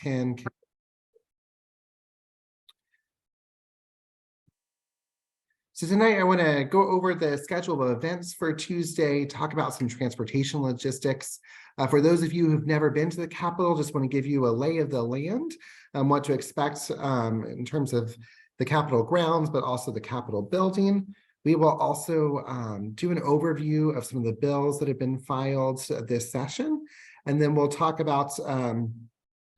10. So tonight I want to go over the schedule of events for Tuesday, talk about some transportation logistics. For those of you who've never been to the Capitol, just want to give you a lay of the land, what to expect in terms of the Capitol grounds, but also the Capitol building. We will also do an overview of some of the bills that have been filed this session, and then we'll talk about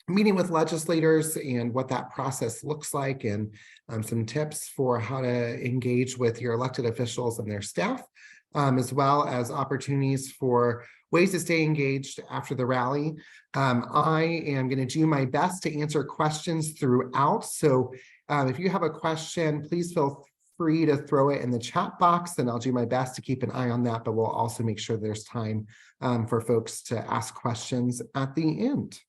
meeting with legislators and what that process looks like, and some tips for how to engage with your elected officials and their staff, as well as opportunities for ways to stay engaged after the rally. I am going to do my best to answer questions throughout. So if you have a question, please feel free to throw it in the chat box, and I'll do my best to keep an eye on that, but we'll also make sure there's time for folks to ask questions at the end.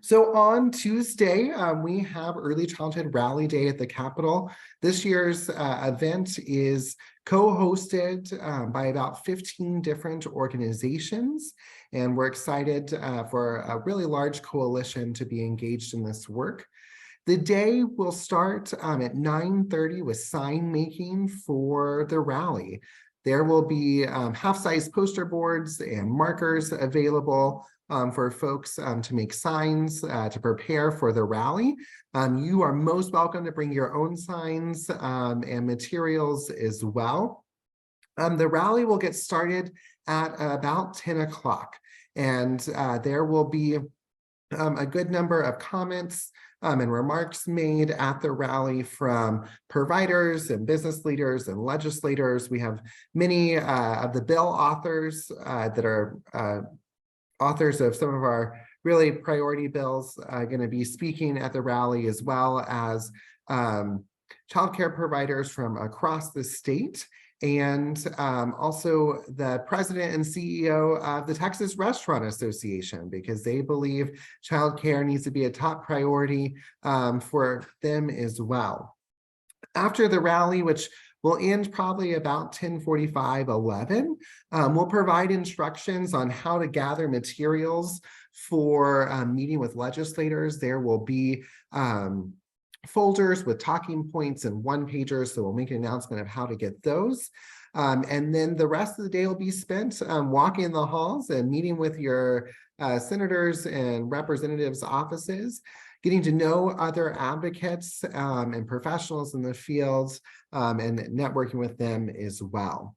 So on Tuesday, we have Early Childhood Rally Day at the Capitol. This year's event is co-hosted by about 15 different organizations, and we're excited for a really large coalition to be engaged in this work. The day will start at 9:30 with sign making for the rally. There will be half-size poster boards and markers available for folks to make signs to prepare for the rally. You are most welcome to bring your own signs and materials as well. The rally will get started at about 10 o'clock, and there will be a good number of comments and remarks made at the rally from providers and business leaders and legislators. We have many of the bill authors that are authors of some of our really priority bills going to be speaking at the rally, as well as childcare providers from across the state, and also the president and CEO of the Texas Restaurant Association, because they believe childcare needs to be a top priority for them as well. After the rally, which will end probably about 10:45, 11, we'll provide instructions on how to gather materials for meeting with legislators. There will be folders with talking points and one-pagers, so we'll make an announcement of how to get those. And then the rest of the day will be spent walking the halls and meeting with your senators and representatives' offices, getting to know other advocates and professionals in the field, and networking with them as well.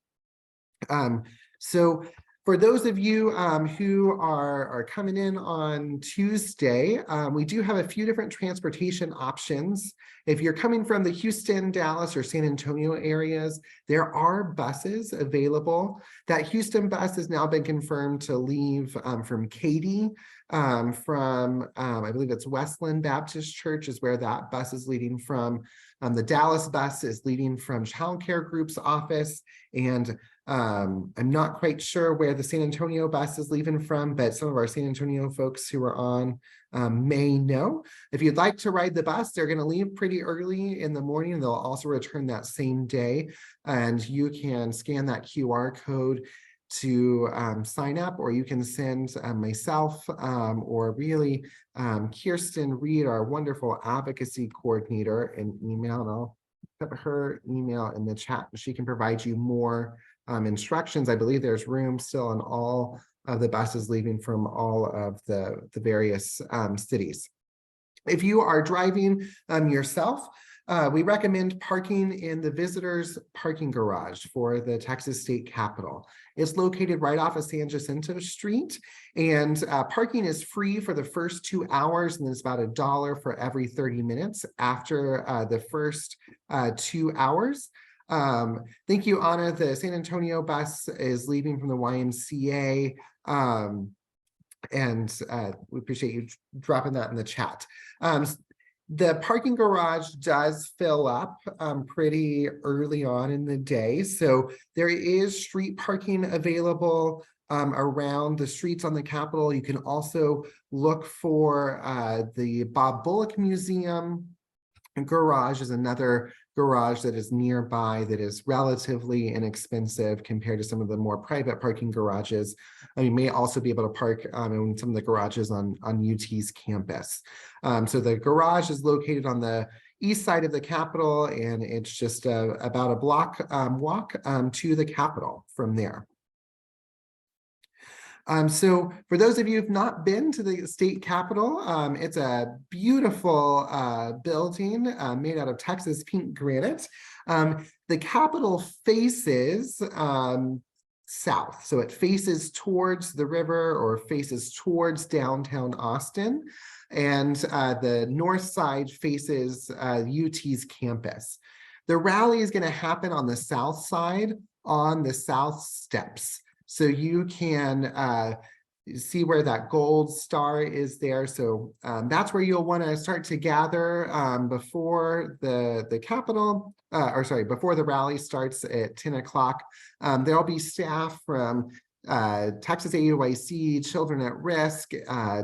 So for those of you who are coming in on Tuesday, we do have a few different transportation options. If you're coming from the Houston, Dallas, or San Antonio areas, there are buses available. That Houston bus has now been confirmed to leave from Katy, from I believe it's Westland Baptist Church is where that bus is leading from. The Dallas bus is leading from Child Care Group's office, and I'm not quite sure where the San Antonio bus is leaving from, but some of our San Antonio folks who are on may know. If you'd like to ride the bus, they're going to leave pretty early in the morning. They'll also return that same day, and you can scan that QR code to sign up, or you can send myself or really Kirsten Reed, our wonderful advocacy coordinator, an email, and I'll put her email in the chat. She can provide you more instructions. I believe there's room still on all of the buses leaving from all of the various cities. If you are driving yourself, we recommend parking in the visitors parking garage for the Texas State Capitol. It's located right off of San Jacinto Street, and parking is free for the first 2 hours, and it's about $1 for every 30 minutes after the first 2 hours. Thank you, Anna. The San Antonio bus is leaving from the YMCA, and we appreciate you dropping that in the chat. The parking garage does fill up pretty early on in the day, so there is street parking available around the streets on the Capitol. You can also look for the Bob Bullock Museum garage is another garage that is nearby that is relatively inexpensive compared to some of the more private parking garages. You may also be able to park in some of the garages on UT's campus. So the garage is located on the east side of the Capitol, and it's just about a block walk to the Capitol from there. So for those of you who've not been to the state capitol, it's a beautiful building made out of Texas pink granite. The Capitol faces south, so it faces towards the river or faces towards downtown Austin, and the north side faces UT's campus. The rally is going to happen on the south side on the south steps. So you can see where that gold star is there. So that's where you'll want to start to gather before the Capitol, before the rally starts at 10 o'clock. There'll be staff from Texas AUIC, Children at Risk,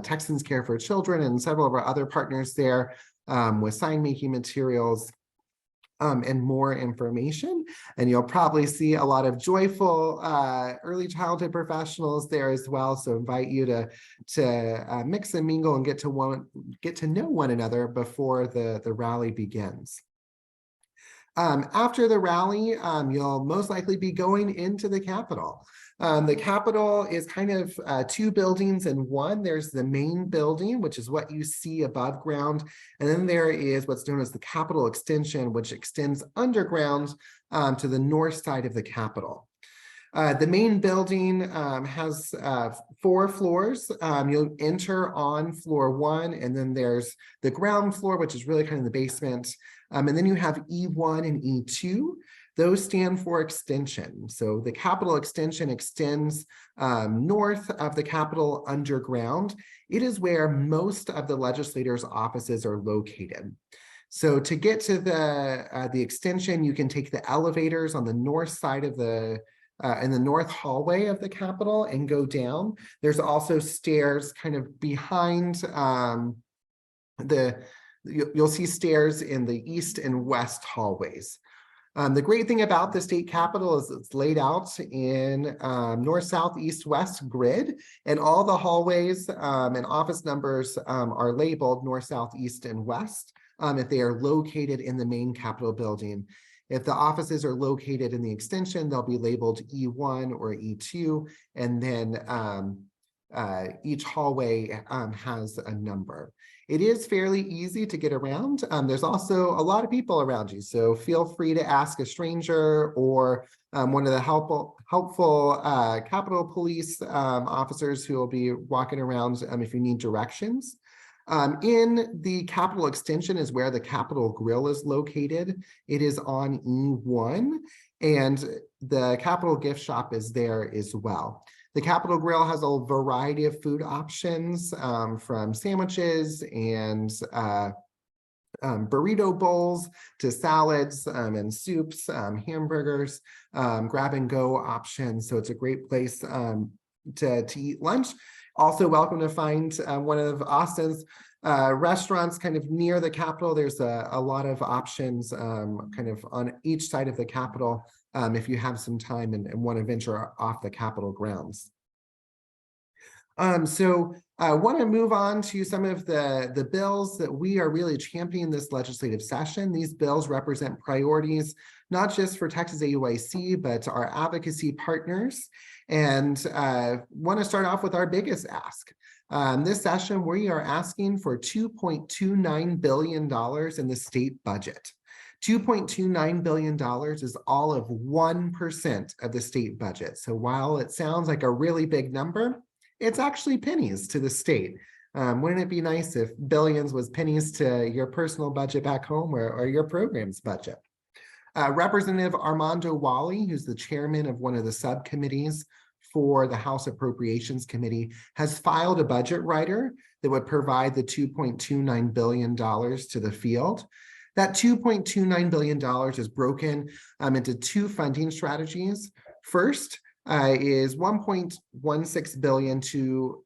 Texans Care for Children, and several of our other partners there with sign making materials. And more information, and you'll probably see a lot of joyful early childhood professionals there as well. So invite you to mix and mingle and get to know one another before the rally begins. After the rally, you'll most likely be going into the Capitol. The Capitol is kind of two buildings in one. There's the main building, which is what you see above ground. And then there is what's known as the Capitol Extension, which extends underground to the north side of the Capitol. The main building has 4 floors. You'll enter on floor 1, and then there's the ground floor, which is really kind of the basement. And then you have E1 and E2. Those stand for extension. So the Capitol Extension extends north of the Capitol underground. It is where most of the legislators' offices are located. So to get to the extension, you can take the elevators on the north side of in the north hallway of the Capitol and go down. There's also stairs kind of behind you'll see stairs in the east and west hallways. The great thing about the state capitol is it's laid out in north, south, east, west grid, and all the hallways and office numbers are labeled north, south, east, and west if they are located in the main Capitol building. If the offices are located in the extension, they'll be labeled E1 or E2, and then each hallway has a number. It is fairly easy to get around. There's also a lot of people around you, so feel free to ask a stranger or one of the helpful Capitol Police officers who will be walking around if you need directions. In the Capitol Extension is where the Capitol Grill is located. It is on E1, and the Capitol Gift Shop is there as well. The Capitol Grill has a variety of food options from sandwiches and burrito bowls to salads and soups, hamburgers, grab and go options. So it's a great place to eat lunch. Also welcome to find one of Austin's restaurants kind of near the Capitol. There's a lot of options kind of on each side of the Capitol if you have some time and want to venture off the Capitol grounds. So I want to move on to some of the bills that we are really championing this legislative session. These bills represent priorities, not just for Texas AUIC, but our advocacy partners. And want to start off with our biggest ask. This session, we are asking for $2.29 billion in the state budget. $2.29 billion is all of 1% of the state budget. So while it sounds like a really big number, it's actually pennies to the state. Wouldn't it be nice if billions was pennies to your personal budget back home or your program's budget? Representative Armando Wally, who's the chairman of one of the subcommittees for the House Appropriations Committee, has filed a budget rider that would provide the $2.29 billion to the field. That $2.29 billion is broken into 2 funding strategies. First is $1.16 billion to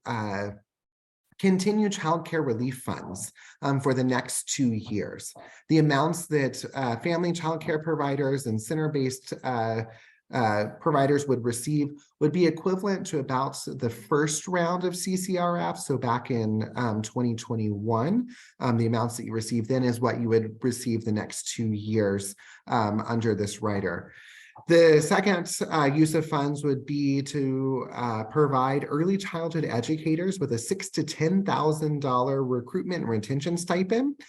continue childcare relief funds for the next 2 years. The amounts that family childcare providers and center-based providers would receive would be equivalent to about the first round of CCRF. So back in 2021, the amounts that you received then is what you would receive the next 2 years under this rider. The second use of funds would be to provide early childhood educators with a $6,000 to $10,000 recruitment and retention stipend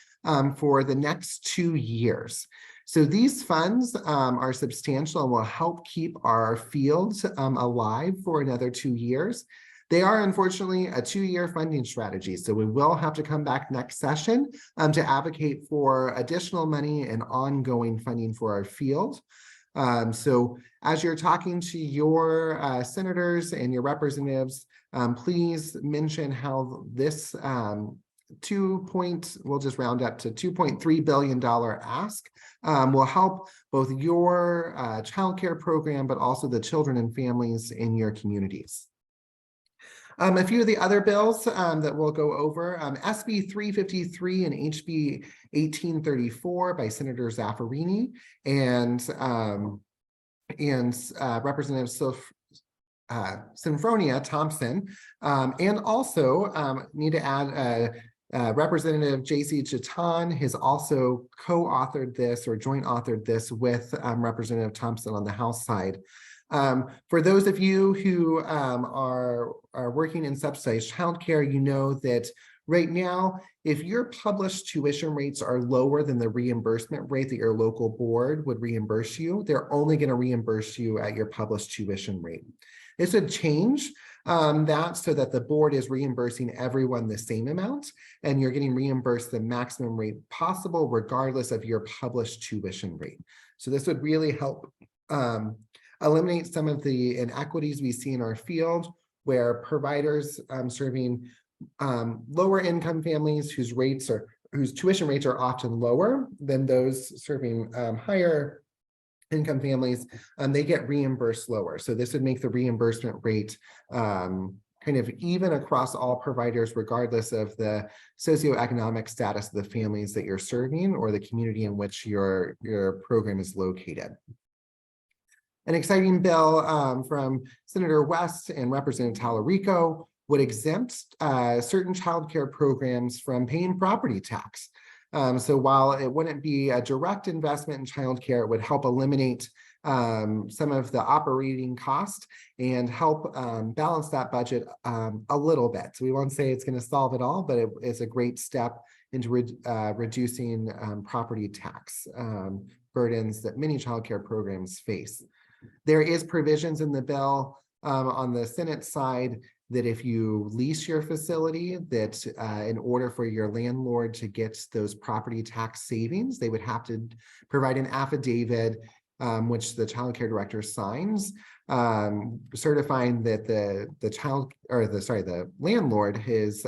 for the next 2 years. So these funds are substantial and will help keep our fields alive for another 2 years. They are unfortunately a 2-year funding strategy, so we will have to come back next session to advocate for additional money and ongoing funding for our field. So as you're talking to your senators and your representatives, please mention how this we'll just round up to $2.3 billion ask will help both your childcare program, but also the children and families in your communities. A few of the other bills that we'll go over, SB 353 and HB 1834 by Senator Zaffarini and Representative Sinfronia Thompson, and also need to add Representative J.C. Chetan has also co-authored this or joint authored this with Representative Thompson on the House side. For those of you who are working in subsidized childcare, you know that right now, if your published tuition rates are lower than the reimbursement rate that your local board would reimburse you, they're only going to reimburse you at your published tuition rate. This would change that so that the board is reimbursing everyone the same amount, and you're getting reimbursed the maximum rate possible regardless of your published tuition rate. So this would really help eliminate some of the inequities we see in our field, where providers serving lower income families whose tuition rates are often lower than those serving higher income families, they get reimbursed lower. So this would make the reimbursement rate kind of even across all providers, regardless of the socioeconomic status of the families that you're serving or the community in which your program is located. An exciting bill from Senator West and Representative Tallarico would exempt certain childcare programs from paying property tax. So while it wouldn't be a direct investment in childcare, it would help eliminate some of the operating cost and help balance that budget a little bit. So we won't say it's going to solve it all, but it's a great step into reducing property tax burdens that many childcare programs face. There is provisions in the bill on the Senate side that if you lease your facility, that in order for your landlord to get those property tax savings, they would have to provide an affidavit which the child care director signs, certifying that the landlord has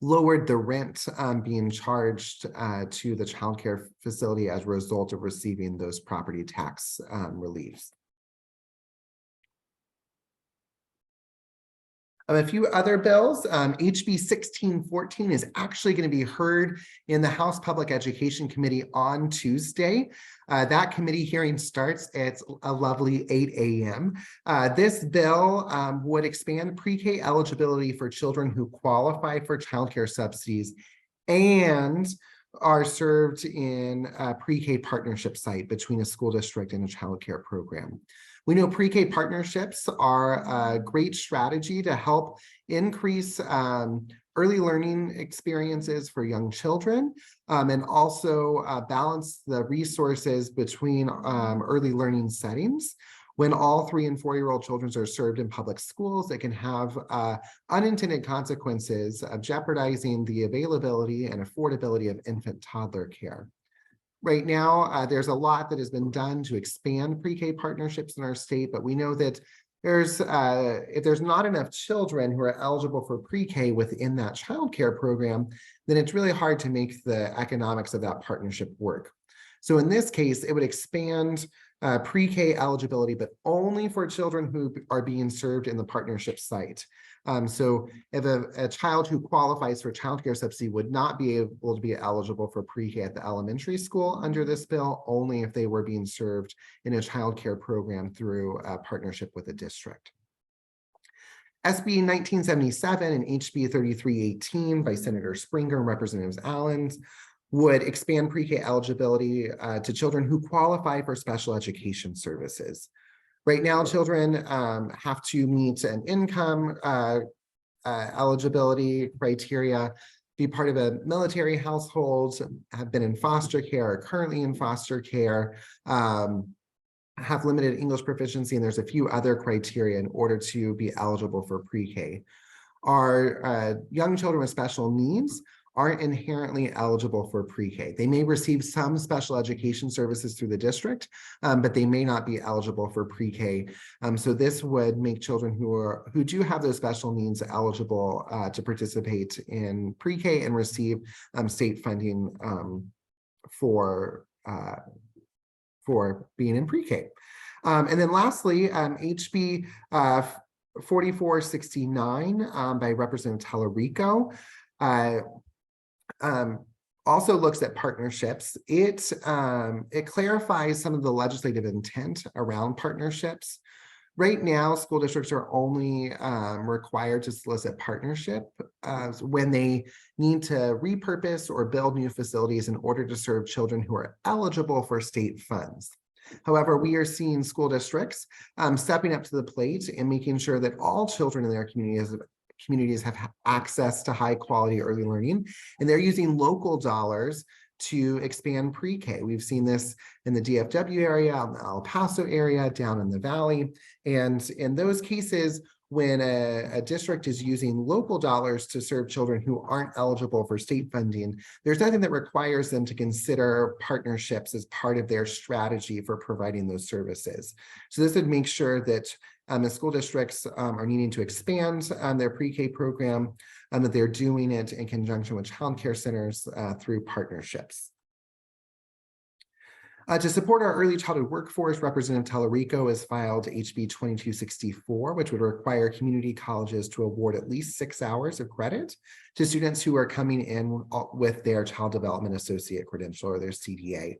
lowered the rent being charged to the child care facility as a result of receiving those property tax reliefs. A few other bills, HB 1614 is actually going to be heard in the House Public Education Committee on Tuesday. That committee hearing starts at a lovely 8 a.m. This bill would expand pre-K eligibility for children who qualify for childcare subsidies and are served in a pre-K partnership site between a school district and a childcare program. We know pre-K partnerships are a great strategy to help increase early learning experiences for young children and also balance the resources between early learning settings. When all 3- and 4-year-old children are served in public schools, it can have unintended consequences of jeopardizing the availability and affordability of infant-toddler care. Right now, there's a lot that has been done to expand pre-K partnerships in our state, but we know that if there's not enough children who are eligible for pre-K within that childcare program, then it's really hard to make the economics of that partnership work. So in this case, it would expand pre-K eligibility, but only for children who are being served in the partnership site. So if a child who qualifies for childcare subsidy would not be able to be eligible for pre-K at the elementary school under this bill, only if they were being served in a childcare program through a partnership with a district. SB 1977 and HB 3318 by Senator Springer and Representatives Allens would expand pre-K eligibility to children who qualify for special education services. Right now, children have to meet an income eligibility criteria, be part of a military household, have been in foster care, or currently in foster care, have limited English proficiency, and there's a few other criteria in order to be eligible for pre-K. Our young children with special needs aren't inherently eligible for pre-K. They may receive some special education services through the district, but they may not be eligible for pre-K. So this would make children who do have those special needs eligible to participate in pre-K and receive state funding for being in pre-K. And then lastly, HB 4469 by Representative Tallarico also looks at partnerships. It clarifies some of the legislative intent around partnerships. Right now, school districts are only required to solicit partnership when they need to repurpose or build new facilities in order to serve children who are eligible for state funds. However, we are seeing school districts stepping up to the plate and making sure that all children in their communities have access to high quality early learning, and they're using local dollars to expand pre-K. We've seen this in the DFW area, in the El Paso area, down in the Valley. And in those cases, when a district is using local dollars to serve children who aren't eligible for state funding, there's nothing that requires them to consider partnerships as part of their strategy for providing those services. So this would make sure that the school districts are needing to expand their pre-K program, that they're doing it in conjunction with childcare centers through partnerships. To support our early childhood workforce, Representative Tallarico has filed HB 2264, which would require community colleges to award at least 6 hours of credit to students who are coming in with their Child Development Associate credential or their CDA.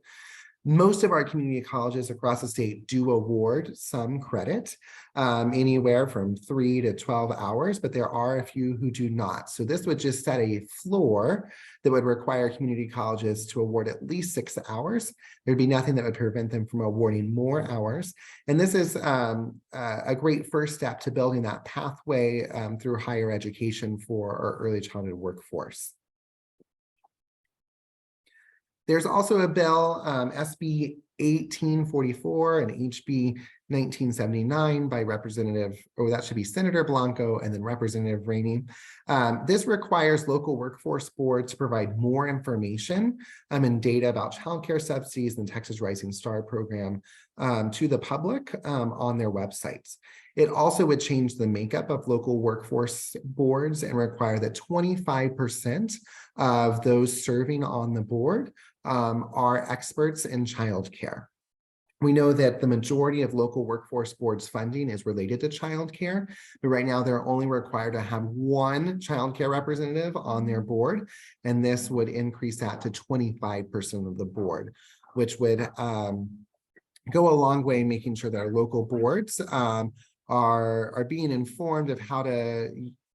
Most of our community colleges across the state do award some credit, anywhere from 3 to 12 hours, but there are a few who do not. So this would just set a floor that would require community colleges to award at least 6 hours. There'd be nothing that would prevent them from awarding more hours. And this is a great first step to building that pathway through higher education for our early childhood workforce. There's also a bill, SB 1844 and HB 1979 by that should be Senator Blanco and then Representative Rainey. This requires local workforce boards to provide more information and data about childcare subsidies and the Texas Rising Star program to the public on their websites. It also would change the makeup of local workforce boards and require that 25% of those serving on the board are experts in childcare. We know that the majority of local workforce boards funding is related to childcare, but right now they're only required to have one childcare representative on their board, and this would increase that to 25% of the board, which would go a long way in making sure that our local boards are being informed of how to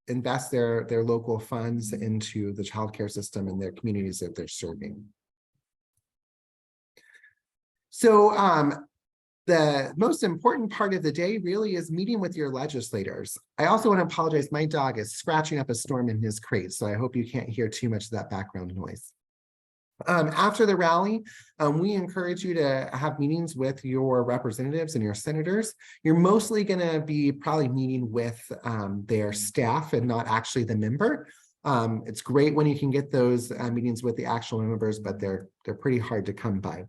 invest their local funds into the childcare system and their communities that they're serving. So the most important part of the day really is meeting with your legislators. I also want to apologize. My dog is scratching up a storm in his crate, so I hope you can't hear too much of that background noise. After the rally, we encourage you to have meetings with your representatives and your senators. You're mostly going to be probably meeting with their staff and not actually the member. It's great when you can get those meetings with the actual members, but they're pretty hard to come by.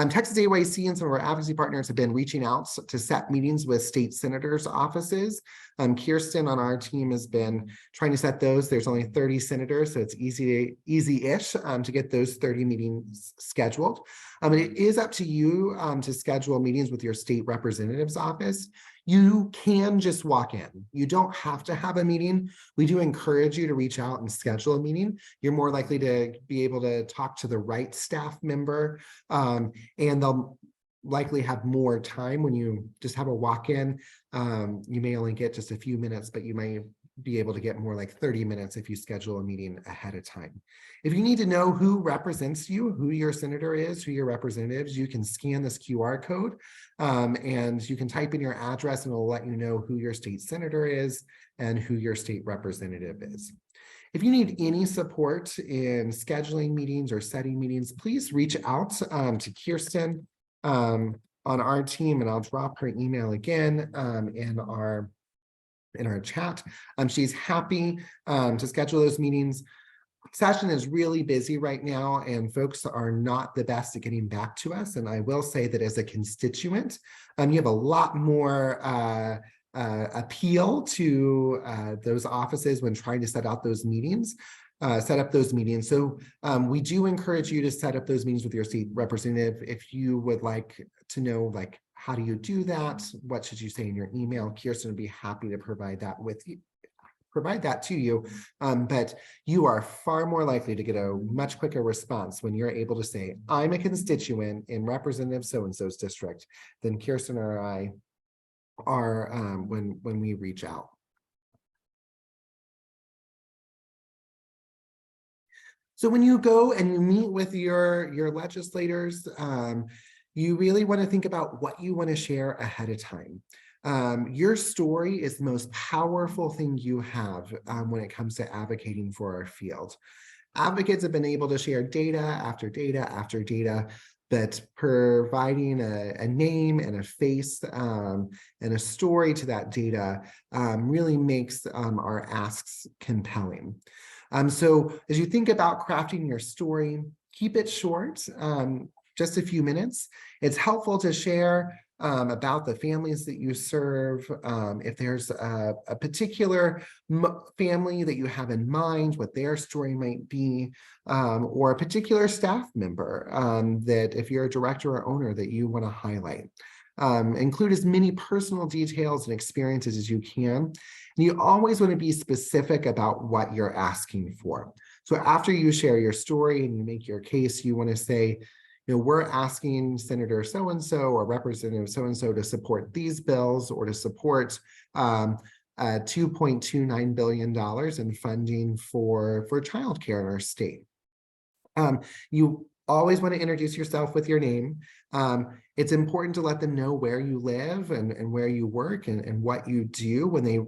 Texas AYC and some of our advocacy partners have been reaching out to set meetings with state senators' offices. Kirsten on our team has been trying to set those. There's only 30 senators, so it's easy-ish to get those 30 meetings scheduled. It is up to you to schedule meetings with your state representative's office. You can just walk in. You don't have to have a meeting. We do encourage you to reach out and schedule a meeting. You're more likely to be able to talk to the right staff member, and they'll likely have more time when you just have a walk-in. You may only get just a few minutes, but you may be able to get more like 30 minutes if you schedule a meeting ahead of time. If you need to know who represents you, who your senator is, who your representatives, you can scan this QR code, and you can type in your address and it'll let you know who your state senator is and who your state representative is. If you need any support in scheduling meetings or setting meetings, please reach out to Kirsten on our team, and I'll drop her email again in our chat. She's happy to schedule those meetings. Session is really busy right now, and folks are not the best at getting back to us. And I will say that as a constituent, you have a lot more appeal to those offices when trying to set up those meetings. So we do encourage you to set up those meetings with your state representative. If you would like to know, like, how do you do that? What should you say in your email? Kirsten would be happy to provide that to you. But you are far more likely to get a much quicker response when you're able to say, I'm a constituent in Representative so-and-so's district, than Kirsten or I are when we reach out. So when you go and you meet with your legislators, you really want to think about what you want to share ahead of time. Your story is the most powerful thing you have when it comes to advocating for our field. Advocates have been able to share data after data after data, but providing a name and a face and a story to that data really makes our asks compelling. So as you think about crafting your story, keep it short, just a few minutes. It's helpful to share about the families that you serve. If there's a particular family that you have in mind, what their story might be, or a particular staff member that if you're a director or owner that you want to highlight. Include as many personal details and experiences as you can. And you always want to be specific about what you're asking for. So after you share your story and you make your case, you want to say, you know, we're asking Senator so-and-so or Representative so-and-so to support these bills or to support $2.29 billion in funding for childcare in our state. You always want to introduce yourself with your name. It's important to let them know where you live and where you work and what you do when they,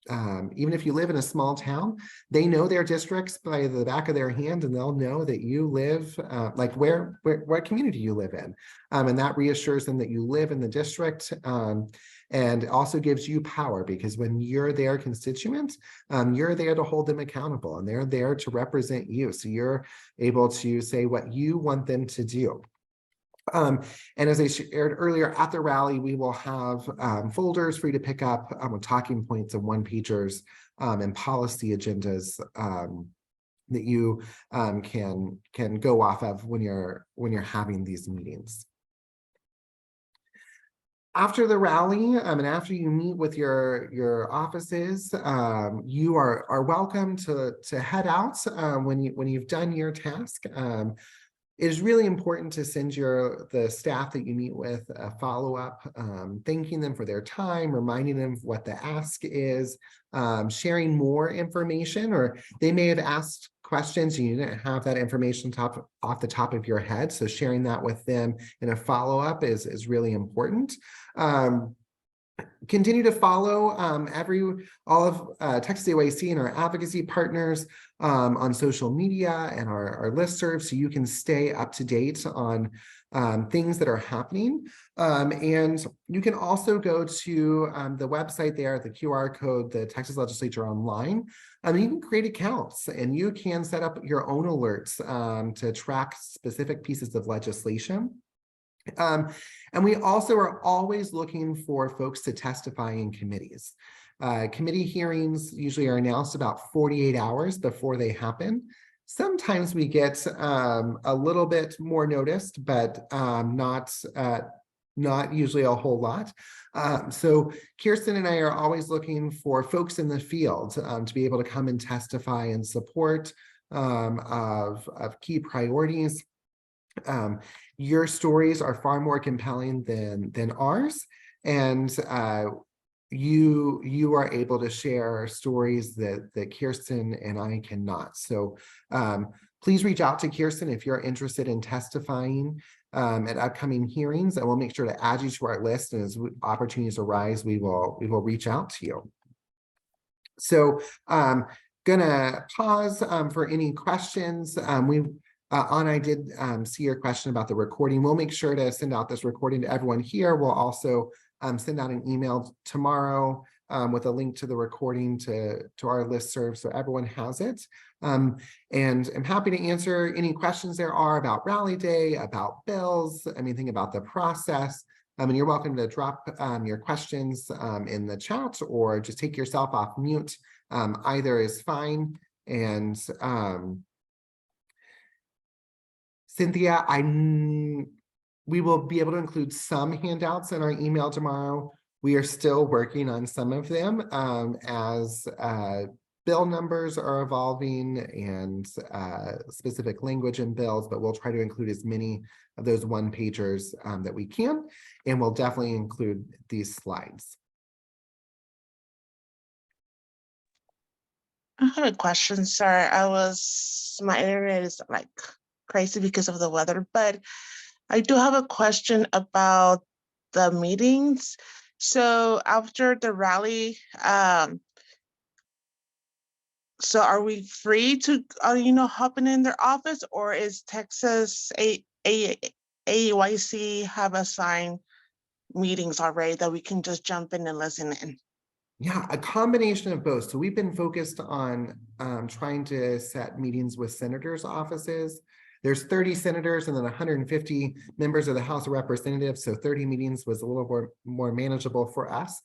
even if you live in a small town, they know their districts by the back of their hand, and they'll know that you live, like what community you live in. And that reassures them that you live in the district, and also gives you power, because when you're their constituent, you're there to hold them accountable, and they're there to represent you. So you're able to say what you want them to do. And as I shared earlier, at the rally, we will have folders for you to pick up with talking points and one-pagers and policy agendas that you can go off of when you're having these meetings. After the rally and after you meet with your offices, you are welcome to head out when you've done your task. It is really important to send the staff that you meet with a follow-up, thanking them for their time, reminding them of what the ask is, sharing more information, or they may have asked questions and you didn't have that information off the top of your head. So sharing that with them in a follow-up is really important. Continue to follow all of Texas ECE and our advocacy partners on social media and our listserv, so you can stay up to date on things that are happening. And you can also go to the website there, the QR code, the Texas Legislature Online. You can create accounts and you can set up your own alerts to track specific pieces of legislation. And we also are always looking for folks to testify in committees. Committee hearings usually are announced about 48 hours before they happen. Sometimes we get a little bit more noticed, but not not usually a whole lot. So Kirsten and I are always looking for folks in the field to be able to come and testify in support of key priorities. Your stories are far more compelling than ours, and you are able to share stories that Kirsten and I cannot. So please reach out to Kirsten if you're interested in testifying at upcoming hearings, and we'll make sure to add you to our list. And as opportunities arise, we will reach out to you. So gonna pause for any questions. Anna, I did see your question about the recording. We'll make sure to send out this recording to everyone here. We'll also send out an email tomorrow with a link to the recording to our listserv, so everyone has it. And I'm happy to answer any questions there are about Rally Day, about bills, anything about the process. And you're welcome to drop your questions in the chat, or just take yourself off mute. Either is fine. And Cynthia, we will be able to include some handouts in our email tomorrow. We are still working on some of them as bill numbers are evolving and specific language in bills, but we'll try to include as many of those one-pagers that we can, and we'll definitely include these slides. I have a question, sir. My internet is like crazy because of the weather, but I do have a question about the meetings. So after the rally, so are we free to, hopping in their office, or is Texas AYC have assigned meetings already that we can just jump in and listen in? Yeah, a combination of both. So we've been focused on trying to set meetings with senators' offices. There's 30 senators and then 150 members of the House of Representatives. So 30 meetings was a little more manageable for us.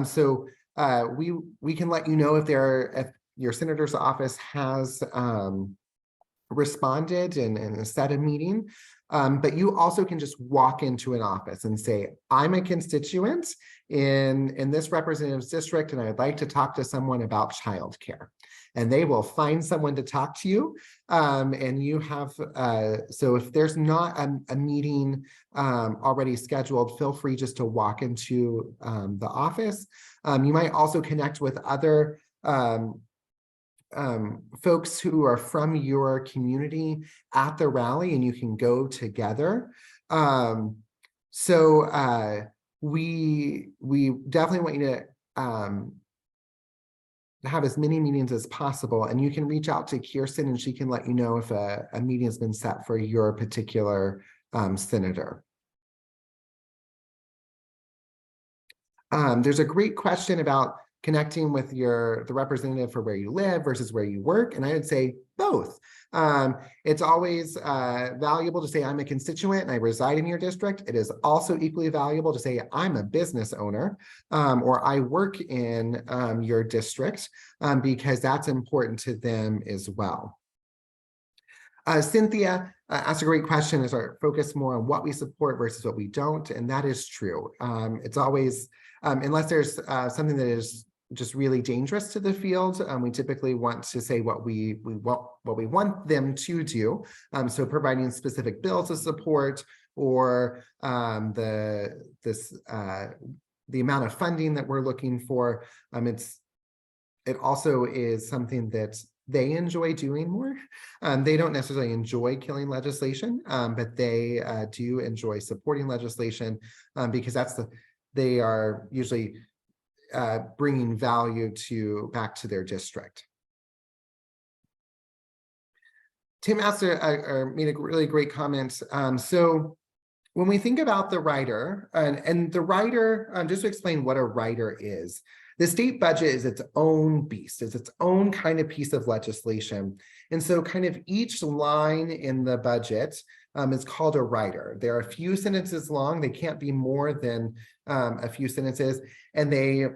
So we can let you know if your senator's office has responded and set a meeting. But you also can just walk into an office and say, I'm a constituent in this representative's district, and I'd like to talk to someone about childcare. And they will find someone to talk to you. And you have, so if there's not a meeting already scheduled, feel free just to walk into the office. You might also connect with other folks who are from your community at the rally, and you can go together. So we definitely want you to have as many meetings as possible, and you can reach out to Kirsten and she can let you know if a meeting has been set for your particular senator. There's a great question about connecting with the representative for where you live versus where you work. And I would say both. It's always valuable to say I'm a constituent and I reside in your district. It is also equally valuable to say I'm a business owner or I work in your district because that's important to them as well. Cynthia asked a great question. Is our focus more on what we support versus what we don't? And that is true. It's always, unless there's something that is just really dangerous to the field, we typically want to say what we want them to do. So providing specific bills of support or the amount of funding that we're looking for. It also is something that they enjoy doing more. They don't necessarily enjoy killing legislation, but they do enjoy supporting legislation because they are usually bringing value back to their district. Tim asked or made a really great comment. So when we think about the rider, and the rider, just to explain what a rider is, the state budget is its own beast, it's its own kind of piece of legislation. And so kind of each line in the budget is called a rider. There are a few sentences long, they can't be more than a few sentences, and they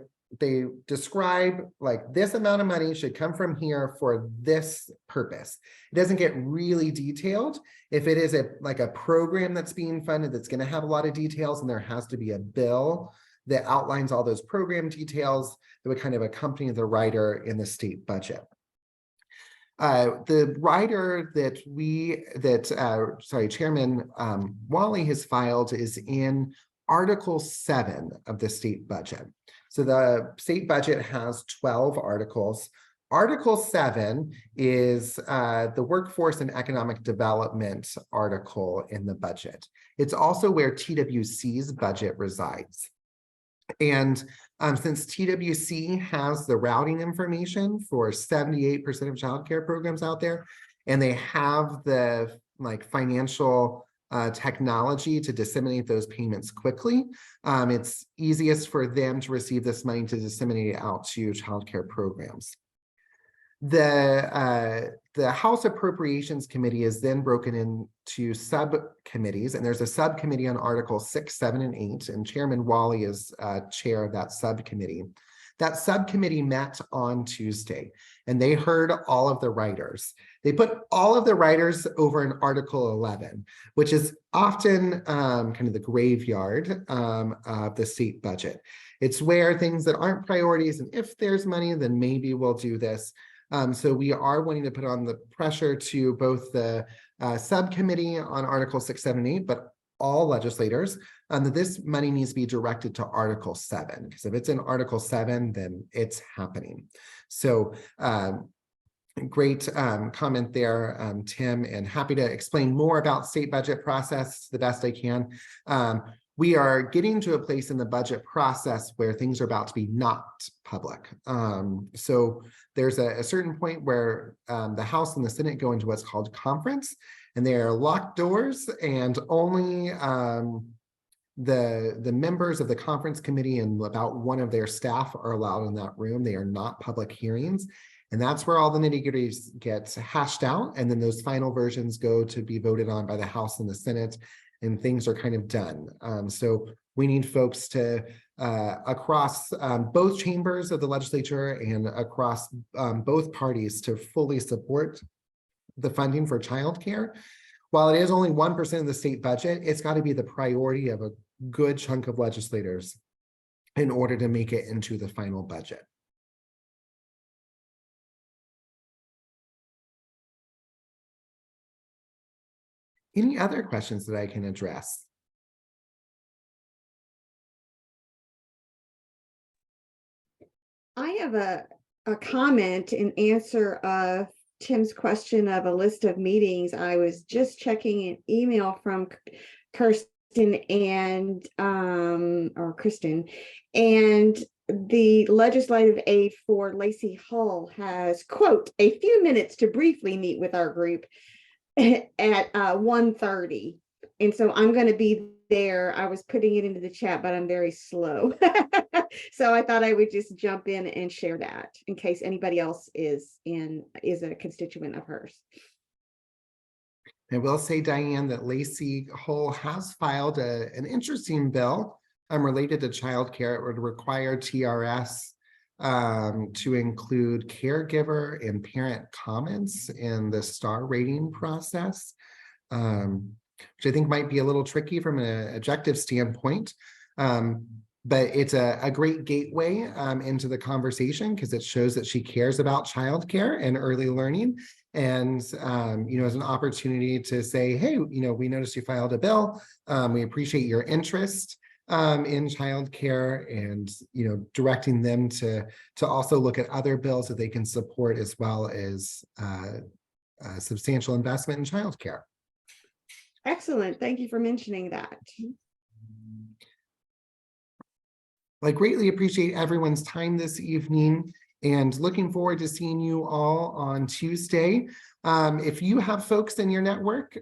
they describe like this amount of money should come from here for this purpose. It doesn't get really detailed. If it is like a program that's being funded, that's going to have a lot of details, and there has to be a bill that outlines all those program details that would kind of accompany the rider in the state budget. The rider that Chairman Wally has filed is in Article 7 of the state budget. So the state budget has 12 articles. Article 7 is the workforce and economic development article in the budget. It's also where TWC's budget resides. And since TWC has the routing information for 78% of childcare programs out there, and they have the financial technology to disseminate those payments quickly, it's easiest for them to receive this money to disseminate it out to childcare programs. The House Appropriations Committee is then broken into subcommittees, and there's a subcommittee on Articles 6, 7, and 8, and Chairman Wally is chair of that subcommittee. That subcommittee met on Tuesday, and they heard all of the writers. They put all of the writers over in Article 11, which is often kind of the graveyard of the state budget. It's where things that aren't priorities, and if there's money, then maybe we'll do this. So we are wanting to put on the pressure to both the subcommittee on Article 6, 7, 8, but all legislators, that this money needs to be directed to Article 7, because if it's in Article 7, then it's happening. So great comment there, Tim, and happy to explain more about state budget process the best I can. We are getting to a place in the budget process where things are about to be not public. So there's a certain point where the House and the Senate go into what's called conference, and they are locked doors, and only the members of the conference committee and about one of their staff are allowed in that room. They are not public hearings. And that's where all the nitty-gritties get hashed out. And then those final versions go to be voted on by the House and the Senate, and things are kind of done. So we need folks to, across both chambers of the legislature and across both parties, to fully support the funding for childcare. While it is only 1% of the state budget, it's got to be the priority of a good chunk of legislators in order to make it into the final budget. Any other questions that I can address? I have a comment in answer of Tim's question of a list of meetings. I was just checking an email from Kristen and the legislative aide for Lacey Hull has, quote, a few minutes to briefly meet with our group at 1:30. And so I'm going to be there. I was putting it into the chat, but I'm very slow. So I thought I would just jump in and share that in case anybody else is a constituent of hers. I will say, Diane, that Lacey Hull has filed an interesting bill related to childcare. It would require TRS to include caregiver and parent comments in the star rating process, which I think might be a little tricky from an objective standpoint. But it's a great gateway into the conversation, because it shows that she cares about childcare and early learning. And, as an opportunity to say, hey, we noticed you filed a bill. We appreciate your interest in childcare, and, directing them to also look at other bills that they can support, as well as substantial investment in childcare. Excellent. Thank you for mentioning that. I greatly appreciate everyone's time this evening, and looking forward to seeing you all on Tuesday. If you have folks in your network,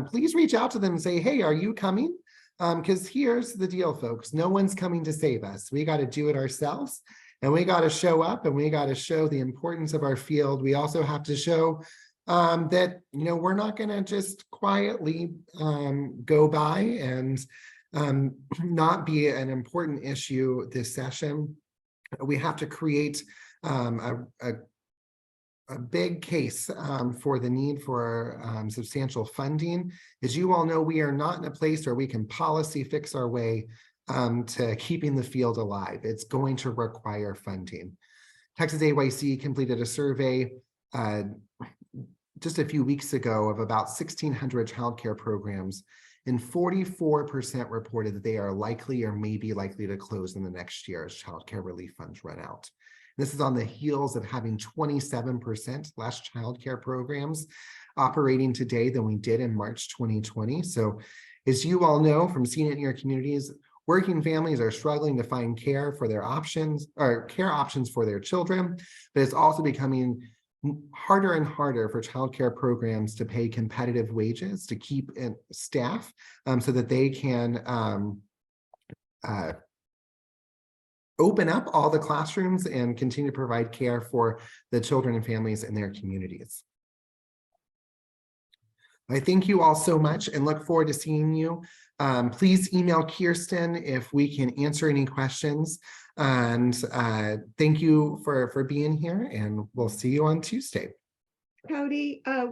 please reach out to them and say, hey, are you coming? Because here's the deal, folks. No one's coming to save us. We got to do it ourselves, and we got to show up, and we got to show the importance of our field. We also have to show that, we're not going to just quietly go by and not be an important issue this session. we have to create a big case for the need for substantial funding. As you all know, we are not in a place where we can policy fix our way to keeping the field alive. It's going to require funding. Texas AYC completed a survey just a few weeks ago of about 1,600 childcare programs, and 44% reported that they are likely or may be likely to close in the next year as childcare relief funds run out. This is on the heels of having 27% less childcare programs operating today than we did in March 2020. So as you all know from seeing it in your communities, working families are struggling to find care for their options or care options for their children, but it's also becoming harder and harder for childcare programs to pay competitive wages to keep in staff so that they can open up all the classrooms and continue to provide care for the children and families in their communities. I thank you all so much and look forward to seeing you. Please email Kirsten if we can answer any questions. And thank you for being here, and we'll see you on Tuesday. Cody, one